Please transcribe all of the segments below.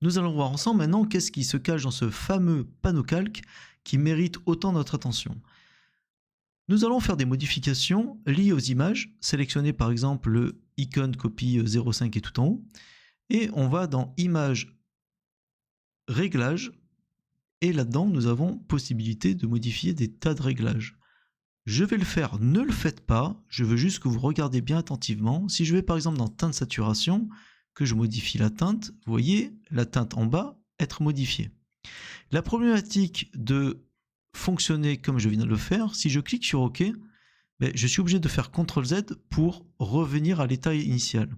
Nous allons voir ensemble maintenant qu'est-ce qui se cache dans ce fameux panneau calque qui mérite autant notre attention. Nous allons faire des modifications liées aux images, sélectionner par exemple le icône copie 05 qui est tout en haut, et on va dans Images, Réglages, et là-dedans nous avons possibilité de modifier des tas de réglages. Je vais le faire, ne le faites pas, je veux juste que vous regardez bien attentivement. Si je vais par exemple dans teinte saturation, que je modifie la teinte, vous voyez la teinte en bas être modifiée. La problématique de fonctionner comme je viens de le faire, si je clique sur OK, je suis obligé de faire CTRL Z pour revenir à l'état initial.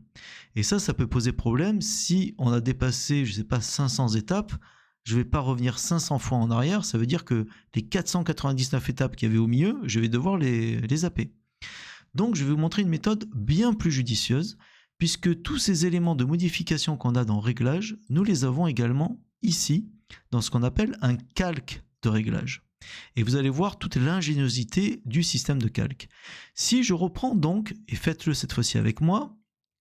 Et ça peut poser problème si on a dépassé, je ne sais pas, 500 étapes. Je ne vais pas revenir 500 fois en arrière, ça veut dire que les 499 étapes qu'il y avait au milieu, je vais devoir les zapper. Donc je vais vous montrer une méthode bien plus judicieuse, puisque tous ces éléments de modification qu'on a dans Réglages, nous les avons également ici, dans ce qu'on appelle un calque de réglage. Et vous allez voir toute l'ingéniosité du système de calque. Si je reprends donc, et faites-le cette fois-ci avec moi,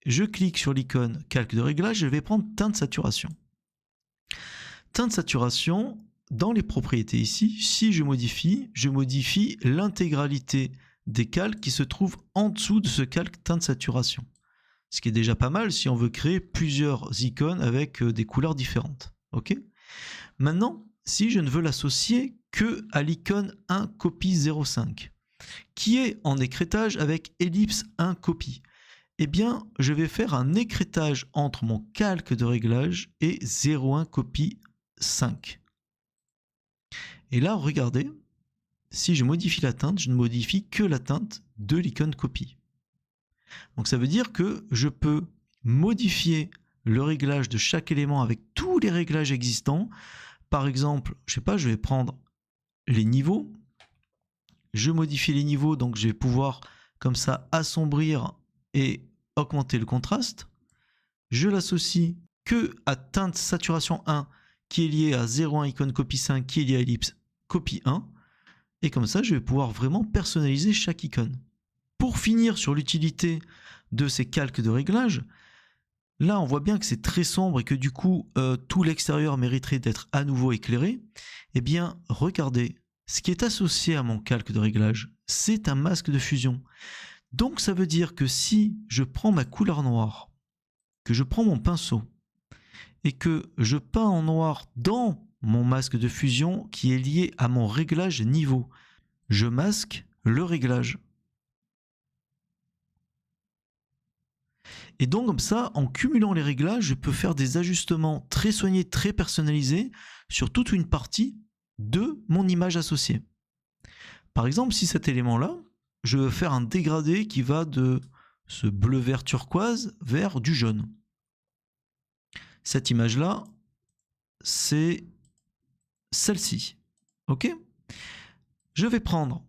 je clique sur l'icône calque de réglage, je vais prendre teinte saturation. Teinte saturation, dans les propriétés ici, si je modifie l'intégralité des calques qui se trouvent en dessous de ce calque teinte saturation. Ce qui est déjà pas mal si on veut créer plusieurs icônes avec des couleurs différentes. Ok ? Maintenant, si je ne veux l'associer que à l'icône 1 copie 05, qui est en écrêtage avec ellipse 1 copie, eh bien, je vais faire un écrêtage entre mon calque de réglage et 01 copie 5. Et là, regardez, si je modifie la teinte, je ne modifie que la teinte de l'icône copie. Donc ça veut dire que je peux modifier le réglage de chaque élément avec tous les réglages existants. Par exemple, je sais pas, je vais prendre les niveaux. Je modifie les niveaux, donc je vais pouvoir comme ça assombrir et augmenter le contraste. Je l'associe que à teinte saturation 1 qui est liée à 01 icône copie 5 qui est liée à ellipse copie 1. Et comme ça, je vais pouvoir vraiment personnaliser chaque icône. Pour finir sur l'utilité de ces calques de réglage, là on voit bien que c'est très sombre et que du coup tout l'extérieur mériterait d'être à nouveau éclairé. Eh bien regardez, ce qui est associé à mon calque de réglage, c'est un masque de fusion. Donc ça veut dire que si je prends ma couleur noire, que je prends mon pinceau et que je peins en noir dans mon masque de fusion qui est lié à mon réglage niveau, je masque le réglage. Et donc comme ça, en cumulant les réglages, je peux faire des ajustements très soignés, très personnalisés sur toute une partie de mon image associée. Par exemple, si cet élément-là, je veux faire un dégradé qui va de ce bleu vert turquoise vers du jaune. Cette image-là, c'est celle-ci. Ok ? Je vais prendre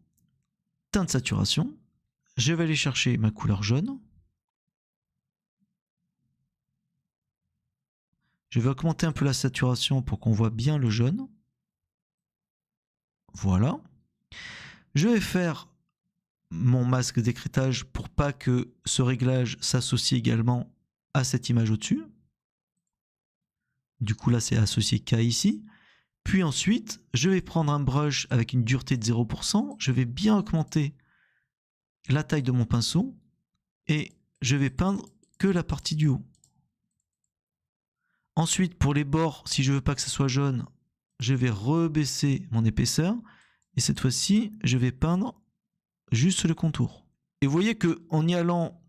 teinte saturation, je vais aller chercher ma couleur jaune. Je vais augmenter un peu la saturation pour qu'on voit bien le jaune. Voilà. Je vais faire mon masque d'écrêtage pour pas que ce réglage s'associe également à cette image au-dessus. Du coup là c'est associé K ici. Puis ensuite je vais prendre un brush avec une dureté de 0%. Je vais bien augmenter la taille de mon pinceau et je vais peindre que la partie du haut. Ensuite pour les bords, si je veux pas que ça soit jaune, je vais rebaisser mon épaisseur et cette fois-ci je vais peindre juste le contour. Et vous voyez que en y allant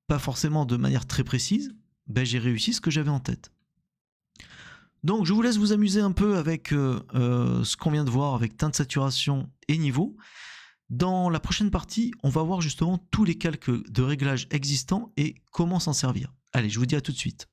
pas forcément de manière très précise, j'ai réussi ce que j'avais en tête. Donc je vous laisse vous amuser un peu avec ce qu'on vient de voir avec teinte, saturation et niveau. Dans la prochaine partie, on va voir justement tous les calques de réglage existants et comment s'en servir. Allez, je vous dis à tout de suite.